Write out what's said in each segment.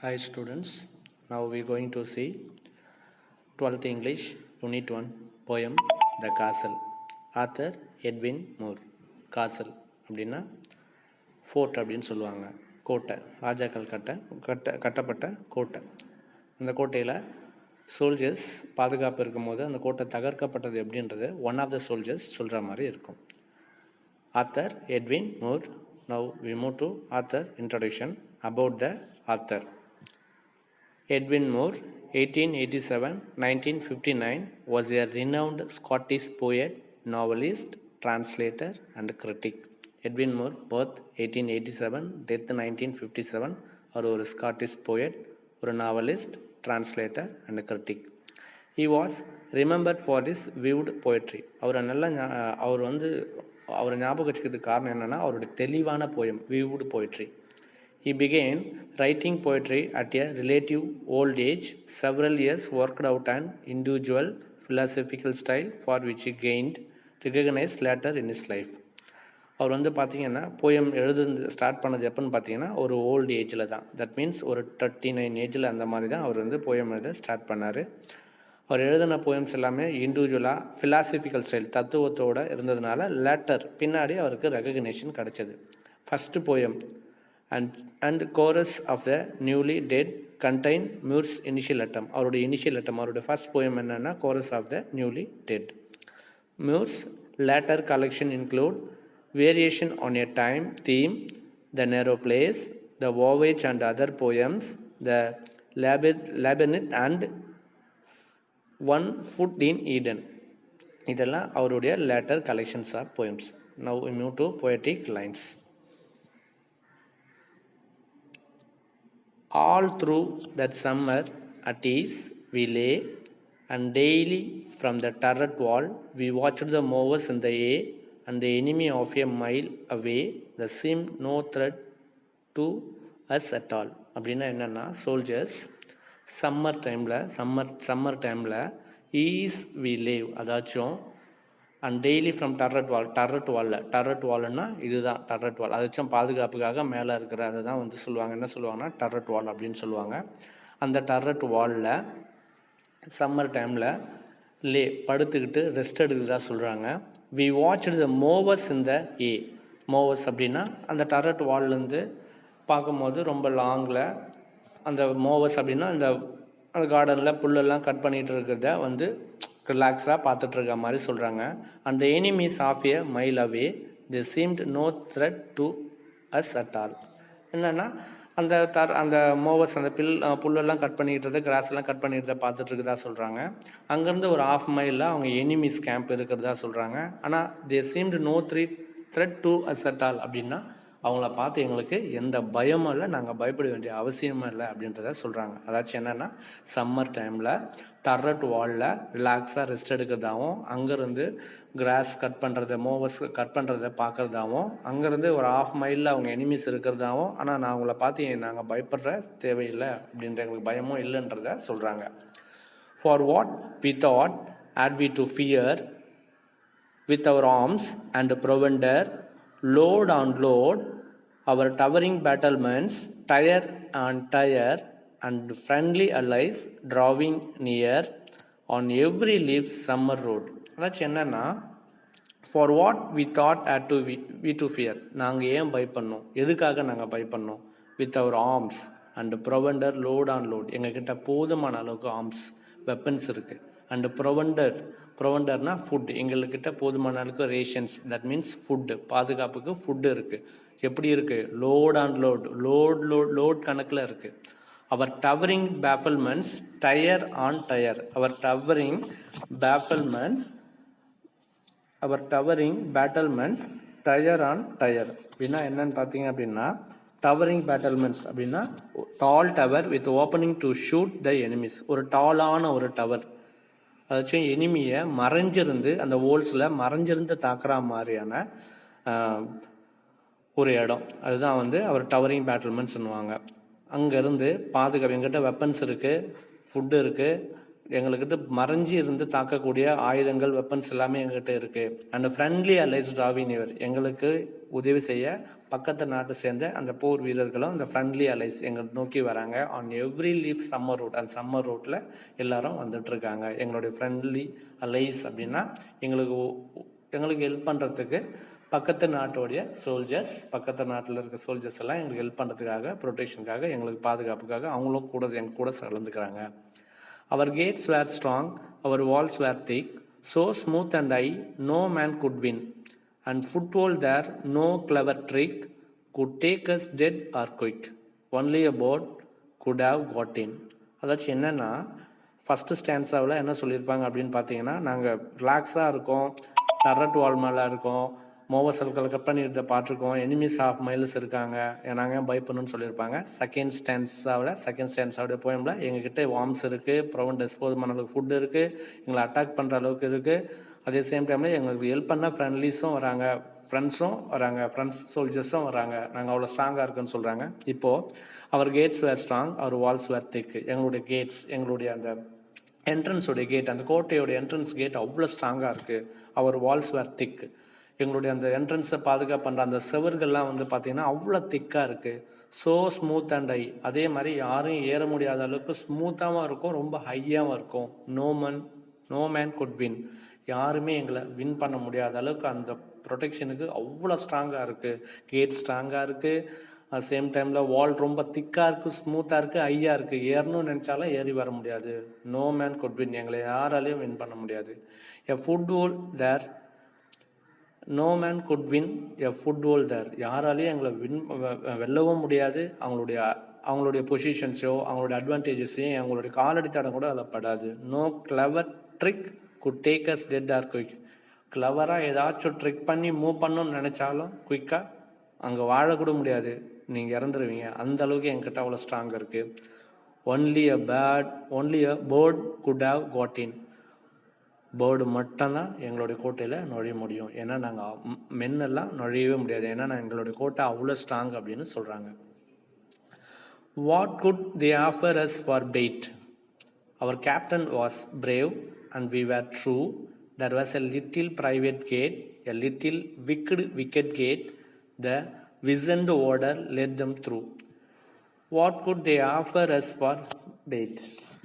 Hi students, now we are going to see 12th English Unit 1 poem The Castle. Author Edwin Moore. Castle அப்படின்னா fort அப்படின்னு சொல்லுவாங்க. கோட்டை, ராஜாக்கள் கட்டப்பட்ட கோட்டை. அந்த கோட்டையில் சோல்ஜர்ஸ் பாதுகாப்பு இருக்கும்போது அந்த கோட்டை தகர்க்கப்பட்டது எப்படின்றது ஒன் ஆஃப் த சோல்ஜர்ஸ் சொல்கிற மாதிரி இருக்கும். Author Edwin Moore. Now we move to author introduction. About the author. Edwin Moore, 1887-1959, was a renowned Scottish poet, novelist, translator, and critic. Edwin Moore, birth 1887, death 1957, ஒரு Scottish poet, ஒரு novelist, translator, and critic. He was remembered for his vivid poetry. அவரை ஞாபகம் வச்சுக்கிறதுக்கு காரணம் என்னென்னா அவருடைய தெளிவான poem, vivid poetry. He began writing poetry at a relative old age. Several years worked out an individual philosophical style for which he gained recognized later in his life. அவர் பார்த்தீங்கன்னா poem start பண்ணது எப்போன்னு பார்த்தீங்கன்னா ஒரு old ஏஜில் தான். That means ஒரு 39 ஏஜில் அந்த மாதிரி தான் அவர் போயம் எழுத ஸ்டார்ட் பண்ணார். அவர் எழுதின போயம்ஸ் எல்லாமே இண்டிவிஜுவலாக ஃபிலாசபிக்கல் ஸ்டைல் தத்துவத்தோடு இருந்ததுனால லேட்டர் பின்னாடி அவருக்கு ரெகக்னேஷன் கிடச்சிது. First poem and chorus of the newly dead contain Moore's initial attempt. அவருடைய இனிஷியல் அட்டம், அவருடைய ஃபர்ஸ்ட் போயம் என்னன்னா chorus of the newly dead. Moore's later collection include Variation on a Time Theme, The Narrow Place, The Voyage and Other Poems, The Labyrinth and One Foot in Eden. இதெல்லாம் அவருடைய later collections of poems. Now we move to poetic lines. All through that summer at ease we lay, and daily from the turret wall we watched the movers in the air, and the enemy of a mile away there seemed no threat to us at all. அப்படின்னா என்னென்னா soldiers summer டைமில் is we லேவ் அதாச்சும் and daily from டர்ரட் வால்னா இதுதான் டர்ரட் வால், அதாச்சும் பாதுகாப்புக்காக மேலே இருக்கிற அதை தான் சொல்லுவாங்க. என்ன சொல்லுவாங்கன்னா டர்ரட் வால் அப்படின்னு சொல்லுவாங்க. அந்த டர்ரட் வாலில் சம்மர் டைமில் படுத்துக்கிட்டு ரெஸ்ட் எடுக்கிறதா சொல்கிறாங்க. வி வாட்ச் த மூவர்ஸ் இந்த மூவர்ஸ் அப்படின்னா அந்த டர்ரட் வால்லேருந்து பார்க்கும்போது ரொம்ப லாங்கில் அந்த மூவர்ஸ் அப்படின்னா அந்த கார்டனில் புல்லெல்லாம் கட் பண்ணிகிட்டு இருக்கிறத ரிலாக்ஸாக பார்த்துட்ருக்க மாதிரி சொல்கிறாங்க. அந்த enemies of a mile away the seemed no threat to us at all. என்னென்னா அந்த மூவர்ஸ் அந்த புல்லெல்லாம் கட் பண்ணிக்கிட்டு கிராஸ்லாம் கட் பண்ணிக்கிறத பார்த்துட்ருக்குதா சொல்கிறாங்க. அங்கேருந்து ஒரு 1/2 மைலில் அவங்க எனிமீஸ் கேம்ப் இருக்கிறதா சொல்கிறாங்க. ஆனால் the seemed no threat to us at all அப்படின்னா அவங்கள பார்த்து எங்களுக்கு எந்த பயமும் இல்லை, நாங்கள் பயப்பட வேண்டிய அவசியமும் இல்லை அப்படின்றத சொல்கிறாங்க. அதாச்சும் என்னென்னா சம்மர் டைமில் டர்ரட் வாலில் ரிலாக்ஸாக ரெஸ்ட் எடுக்கிறதாகவும், அங்கேருந்து கிராஸ் கட் பண்ணுறத மூவர்ஸ் கட் பண்ணுறத பார்க்குறதாகவும், அங்கேருந்து ஒரு 1/2 மைலில் அவங்க எனிமீஸ் இருக்கிறதாகவும், ஆனால் நான் அவங்கள பார்த்து நாங்கள் பயப்படுற தேவையில்லை அப்படின்ற எங்களுக்கு பயமும் இல்லைன்றத சொல்கிறாங்க. For what we thought had we to fear with our arms and provender, load on load, our towering battlements, tire on tire, and friendly allies drawing near on every leaf summer road. அதாச்சும் என்னன்னா for what we thought had to fear, நாங்கள் ஏன் பயப்படணும், எதுக்காக நாங்கள் பயப்படணும், with our arms and provender, load on load, எங்ககிட்ட போதுமான அளவுக்கு ஆர்ம்ஸ் வெப்பன்ஸ் இருக்குது. அண்டு ப்ரொவெண்டர்னா ஃபுட், எங்கள்கிட்ட போதுமான அளவுக்கு ரேஷன்ஸ், தட் மீன்ஸ் ஃபுட்டு, பாதுகாப்புக்கு ஃபுட்டு இருக்குது. எப்படி இருக்குது, லோட் ஆன் லோட் கணக்கில் இருக்குது. Our towering battlements, tier on tier, our towering battlements tier on tier அப்படின்னா என்னன்னு பார்த்தீங்க அப்படின்னா டவரிங் பேட்டல்மெண்ட்ஸ் அப்படின்னா டால் tower with opening to shoot the enemies, ஒரு டாலான ஒரு டவர், அதாச்சும் எனிமியை மறைஞ்சிருந்து அந்த ஹோல்ஸில் மறைஞ்சிருந்து தாக்குற மாதிரியான ஒரு இடம், அதுதான் அவர் டவரிங் பேட்டில்மெண்ட்ஸ் சொல்லுவாங்க. அங்கேருந்து பாதுகாப்பு, எங்கிட்ட வெப்பன்ஸ் இருக்குது, ஃபுட்டு இருக்குது, எங்கள்கிட்ட மறைஞ்சி இருந்து தாக்கக்கூடிய ஆயுதங்கள் வெப்பன்ஸ் எல்லாமே எங்ககிட்ட இருக்குது. And friendly allies drawing near, எங்களுக்கு உதவி செய்ய பக்கத்து நாட்டை சேர்ந்த அந்த போர் வீரர்களும் அந்த ஃப்ரெண்ட்லி அலைஸ் எங்களை நோக்கி வராங்க. On every leave summer route, அந்த சம்மர் ரூட்டில் எல்லாரும் வந்துட்டுருக்காங்க. எங்களுடைய ஃப்ரெண்ட்லி அலைஸ் அப்படின்னா எங்களுக்கு ஹெல்ப் பண்ணுறதுக்கு பக்கத்து நாட்டோடைய சோல்ஜர்ஸ், பக்கத்து நாட்டில் இருக்க சோல்ஜர்ஸ் எல்லாம் எங்களுக்கு ஹெல்ப் பண்ணுறதுக்காக, ப்ரொடெக்ஷனுக்காக, எங்களுக்கு பாதுகாப்புக்காக அவங்களும் கூட எங்க கூட கலந்துக்கிறாங்க. Our gates were strong, our walls were thick, so smooth and high, no man could win. And foothold there, no clever trick could take us dead or quick. Only a boat could have got in. அதாச்சும் என்னென்னா, first ஸ்டான்ஸாவில் என்ன சொல்லியிருப்பாங்க அப்படின்னு பார்த்தீங்கன்னா, நாங்கள் ரிலாக்ஸாக இருக்கோம், டர்ரட் வால் மேலே இருக்கோம், மோவசல்களை கட் பண்ணியிருந்த பார்த்துருக்கோம், எனிமீஸ் ஆஃப் மைல்ஸ் இருக்காங்க, நாங்கள் பயப்படணும்னு சொல்லியிருப்பாங்க. செகண்ட் ஸ்டான்ஸாவோட போயமில் எங்ககிட்ட வார்ம்ஸ் இருக்குது, ப்ரொவெண்டஸ் போதுமான அளவுக்கு ஃபுட் இருக்குது, எங்களை அட்டாக் பண்ணுற அளவுக்கு இருக்குது. அதே சேம் டைமில் எங்களுக்கு ஹெல்ப் பண்ண ஃப்ரெண்ட்லிஸும் வராங்க, ஃப்ரெண்ட்ஸ் சோல்ஜர்ஸும் வராங்க, நாங்கள் அவ்வளோ ஸ்ட்ராங்காக இருக்குன்னு சொல்கிறாங்க. இப்போது our gates were strong, our walls were thick. எங்களுடைய கேட்ஸ், எங்களுடைய அந்த என்ட்ரன்ஸோடைய கேட், அந்த கோட்டையோட என்ட்ரன்ஸ் கேட் அவ்வளோ ஸ்ட்ராங்காக இருக்குது. அவர் வால்ஸ் வேர் திக். எங்களுடைய அந்த என்ட்ரன்ஸை பாதுகாப்பு பண்ணுற அந்த செவர்கள்லாம் வந்து பார்த்திங்கன்னா அவ்வளோ திக்காக இருக்குது. So smooth and high. அதே மாதிரி யாரும் ஏற முடியாத அளவுக்கு ஸ்மூத்தாகவும் இருக்கும், ரொம்ப ஹையாகவும் இருக்கும். No man could win. யாருமே எங்களை வின் பண்ண முடியாத அளவுக்கு அந்த ப்ரொடெக்ஷனுக்கு அவ்வளோ ஸ்ட்ராங்காக இருக்குது. கேட் ஸ்ட்ராங்காக இருக்குது, சேம் டைமில் வால் ரொம்ப திக்காக இருக்குது, ஸ்மூத்தாக இருக்குது, ஹையாக இருக்குது. ஏறணும்னு நினச்சாலும் ஏறி வர முடியாது. No man could win. எங்களை யாராலையும் வின் பண்ண முடியாது. A foothold there, no man could win a foothold there. யாராலையும் எங்களை வெல்லவும் முடியாது. அவங்களுடைய பொசிஷன்ஸோ அவங்களுடைய அட்வான்டேஜஸையும் அவங்களுடைய காலடி தடம் கூட அதில் படாது. No clever trick could take us dead or quick. கிளவராக ஏதாச்சும் ட்ரிக் பண்ணி மூவ் பண்ணணும்னு நினச்சாலும் குயிக்காக அங்கே வாழக்கூட முடியாது, நீங்கள் இறந்துருவீங்க. அந்த அளவுக்கு என்கிட்ட அவ்வளோ ஸ்ட்ராங்காக இருக்குது. Only a bird could have got in. Bird மட்டும்தான் எங்களுடைய கோட்டையில் நுழைய முடியும். ஏன்னா நாங்கள் மென்னெல்லாம் நுழையவே முடியாது. ஏன்னா எங்களுடைய கோட்டை அவ்வளோ ஸ்ட்ராங் அப்படின்னு சொல்கிறாங்க. What could they offer us for bait? Our captain was brave and we were true. There was a little private gate, a little wicked gate. The wizened order led them through. What could they offer us for bait?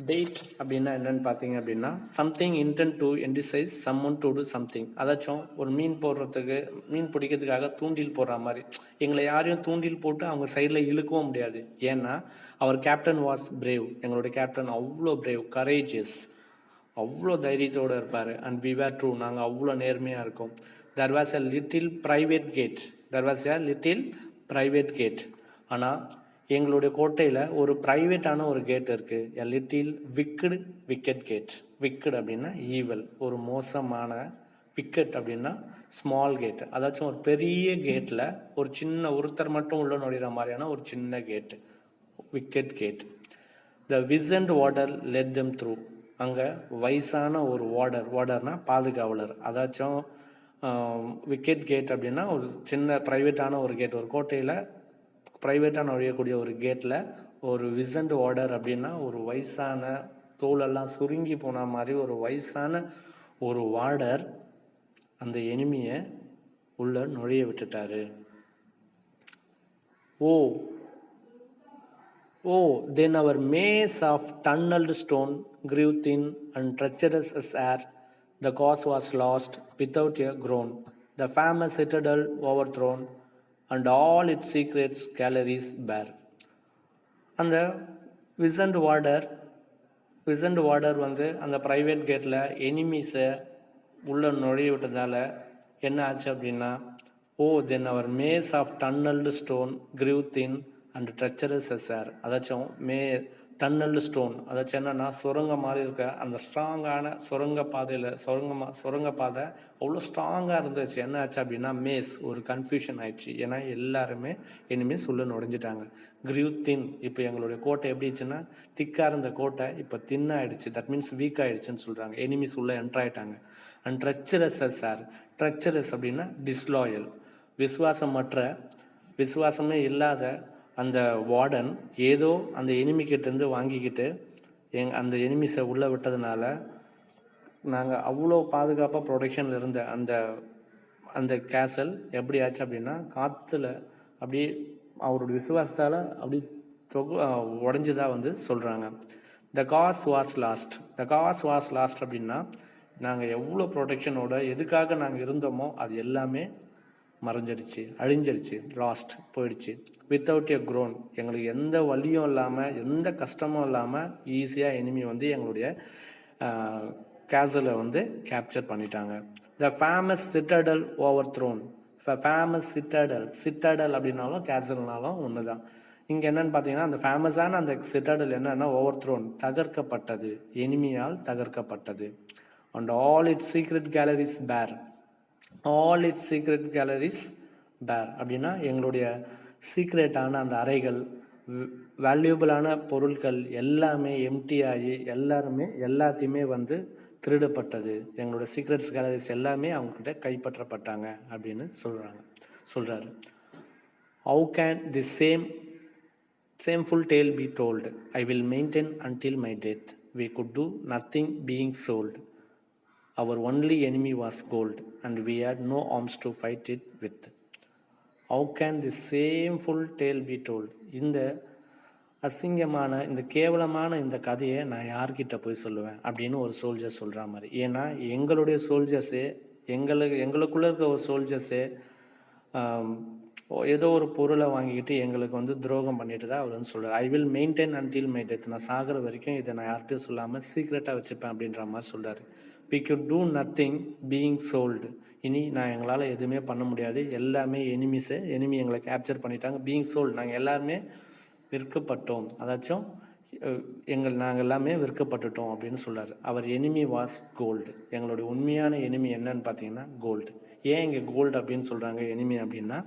Bait அப்படின்னா என்னன்னு பார்த்தீங்க அப்படின்னா, something intend to entice someone to do something. அதாச்சும் ஒரு மீன் பிடிக்கிறதுக்காக தூண்டில் போடுற மாதிரி. எங்களை யாரையும் தூண்டில் போட்டு அவங்க சைடில் இழுக்கவும் முடியாது. ஏன்னா அவர் கேப்டன் வாஸ் பிரேவ். எங்களுடைய கேப்டன் அவ்வளோ பிரேவ், கரேஜியஸ், அவ்வளோ தைரியத்தோடு இருப்பார். And we were true. நாங்கள் அவ்வளோ நேர்மையாக இருக்கோம். There was a little private gate. ஆனால் எங்களுடைய கோட்டையில் ஒரு ப்ரைவேட்டான ஒரு கேட் இருக்குது. A little wicked gate. Wicked அப்படின்னா ஈவல், ஒரு மோசமான. விக்கெட் அப்படின்னா ஸ்மால் கேட். அதாச்சும் ஒரு பெரிய கேட்டில் ஒரு சின்ன ஒருத்தர் மட்டும் உள்ள நுழையிற மாதிரியான ஒரு சின்ன கேட்டு, விக்கெட் கேட். த விசன்ட் வார்டர் லெட் தெம் த்ரூ. அங்கே வயசான ஒரு வார்டர்னா பாதுகாவலர். அதாச்சும் விக்கெட் கேட் அப்படின்னா ஒரு சின்ன ப்ரைவேட்டான ஒரு கேட். ஒரு கோட்டையில் ப்ரைவேட்டாக நுழையக்கூடிய ஒரு கேட்டில் ஒரு விசன்ட் வார்டர் அப்படின்னா ஒரு வயசான, தோலெல்லாம் சுருங்கி போன மாதிரி ஒரு வயசான ஒரு வார்டர் அந்த எனிமியை உள்ள நுழைய விட்டுட்டாரு. Then our maze of tunneled stone grew thin and treacherous as air. The cause was lost without a groan. The famous citadel overthrown, and all its secrets galleries bare. அந்த விசன்ட் வார்டர் வந்து அந்த private கேட்டில் எனிமீஸை உள்ள நுழைய விட்டதால் என்ன ஆச்சு அப்படின்னா, then our maze of tunnelled stone grew thin and treacherous as air. அதாச்சும் டன்னல்டு ஸ்டோன், அதாச்சும் என்னன்னா சுரங்க மாதிரி இருக்க அந்த ஸ்ட்ராங்கான சுரங்க பாதை அவ்வளோ ஸ்ட்ராங்காக இருந்துச்சு. என்ன ஆச்சு அப்படின்னா மேஸ் ஒரு கன்ஃபியூஷன் ஆயிடுச்சு. ஏன்னா எல்லாருமே எனிமீஸ் உள்ள நுழைஞ்சிட்டாங்க. கிரீவ் தின். இப்போ எங்களுடைய கோட்டை எப்படி இருந்துச்சுன்னா, திக்காக இருந்த கோட்டை இப்போ தின் ஆயிடுச்சு. தட் மீன்ஸ் வீக் ஆயிடுச்சுன்னு சொல்கிறாங்க. எனிமீஸ் உள்ள என்டர் ஆயிட்டாங்க. And treacherous as air. Treacherous அப்படின்னா டிஸ்லாயல், விசுவாசமே இல்லாத அந்த வார்டன் ஏதோ அந்த எனிமிக்கிட்டேருந்து வாங்கிக்கிட்டு அந்த எனிமிஸை உள்ளே விட்டதுனால நாங்கள் அவ்வளோ பாதுகாப்பாக ப்ரொடெக்ஷனில் இருந்த அந்த கேசல் எப்படி ஆச்சு அப்படின்னா, காற்றுல அப்படியே அவருடைய விசுவாசத்தால் அப்படி உடஞ்சதாக வந்து சொல்கிறாங்க. த காஸ் வாஸ் லாஸ்ட் அப்படின்னா நாங்கள் எவ்வளோ ப்ரொடெக்ஷனோட எதுக்காக நாங்கள் இருந்தோமோ அது எல்லாமே மறைஞ்சிடுச்சு, அழிஞ்சிடுச்சு, லாஸ்ட் போயிடுச்சு. வித்தவுட் எ க்ரோன், எங்களுக்கு எந்த வலியும் இல்லாமல் எந்த கஷ்டமும் இல்லாமல் ஈஸியாக எனிமி வந்து எங்களுடைய கேசலை வந்து கேப்சர் பண்ணிட்டாங்க. The famous citadel overthrown. Famous citadel அப்படின்னாலும் கேசல்னாலும் ஒன்று தான். இங்கே என்னன்னு பார்த்தீங்கன்னா அந்த ஃபேமஸான அந்த சிட்டடல் என்னன்னா ஓவர் த்ரோன், தகர்க்கப்பட்டது, எனிமியால் தகர்க்கப்பட்டது. And all its secret galleries bare. All its secret galleries bare அப்படின்னா எங்களுடைய சீக்ரெட்டான அந்த அறைகள், வேல்யூபிளான பொருட்கள் எல்லாமே எம்டி ஆகி எல்லாத்தையுமே வந்து திருடப்பட்டது. எங்களோட சீக்ரெட்ஸ் கேலரிஸ் எல்லாமே அவங்கக்கிட்ட கைப்பற்றப்பட்டாங்க அப்படின்னு சொல்கிறாரு. How can the shameful tale be told? I will maintain until my death. We could do nothing being sold. Our only enemy was gold, and we had no arms to fight it with. How can the shameful tale be told? இந்த அசிங்கமான, இந்த கேவலமான இந்த கதையை நான் யார்கிட்ட போய் சொல்லுவேன் அப்படின்னு ஒரு சோல்ஜர் சொல்கிற மாதிரி. ஏன்னா எங்களுடைய சோல்ஜர்ஸே, எங்களுக்குள்ளே இருக்க ஒரு சோல்ஜர்ஸே ஏதோ ஒரு பொருளை வாங்கிக்கிட்டு எங்களுக்கு வந்து துரோகம் பண்ணிட்டு தான் அவர் வந்து சொல்கிறார். ஐ will maintain until my death. நான் சாகிற வரைக்கும் இதை நான் யார்கிட்டையும் சொல்லாமல் சீக்ரெட்டாக வச்சுப்பேன் அப்படின்ற மாதிரி சொல்கிறாரு. We could do nothing being sold. இனி எங்களால் எதுவுமே பண்ண முடியாது, எல்லாமே எனிமி எங்களை கேப்சர் பண்ணிட்டாங்க. பீயிங் சோல்டு, நாங்கள் எல்லாருமே விற்கப்பட்டோம், அதாச்சும் நாங்கள் எல்லாமே விற்கப்பட்டுட்டோம் அப்படின்னு சொல்கிறார். அவர் எனிமி வாஸ் கோல்டு. எங்களுடைய உண்மையான எனிமி என்னன்னு பார்த்தீங்கன்னா கோல்டு. ஏன் இங்கே கோல்டு அப்படின்னு சொல்கிறாங்க எனிமி அப்படின்னா,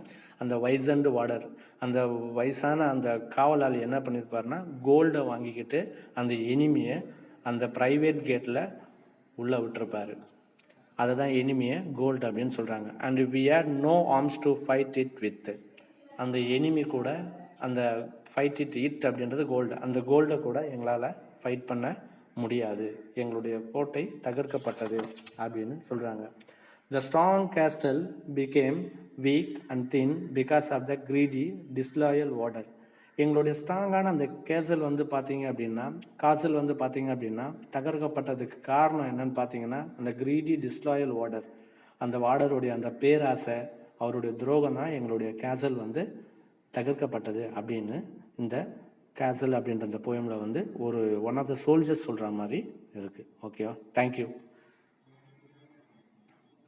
அந்த வைசண்ட் வார்டர், அந்த வயசான அந்த காவலாளி என்ன பண்ணியிருப்பாருன்னா கோல்டை வாங்கிக்கிட்டு அந்த எனிமியை அந்த ப்ரைவேட் கேட்டில் உள்ளே விட்டுருப்பாரு. அதை தான் எனிமியை கோல்டு அப்படின்னு சொல்கிறாங்க. And we had no arms to fight it with. அந்த எனிமி கூட அந்த ஃபைட் இட் அப்படின்றது கோல்டு, அந்த கோல்டை கூட எங்களால் ஃபைட் பண்ண முடியாது, எங்களுடைய கோட்டை தகர்க்கப்பட்டது அப்படின்னு சொல்கிறாங்க. The strong castle became weak and thin because of the greedy disloyal warder. எங்களுடைய ஸ்ட்ராங்கான அந்த காசல் வந்து பார்த்தீங்க அப்படின்னா தகர்க்கப்பட்டதுக்கு காரணம் என்னன்னு பார்த்தீங்கன்னா அந்த கிரீடி டிஸ்லாயல் வார்டர், அந்த வார்டருடைய அந்த பேராசை, அவருடைய துரோகம் தான் எங்களுடைய காசல் வந்து தகர்க்கப்பட்டது அப்படின்னு இந்த காசல் அப்படின்ற அந்த போயமில் வந்து ஒன் ஆஃப் த சோல்ஜர்ஸ் சொல்கிற மாதிரி இருக்குது. ஓகேவா? தேங்க்யூ.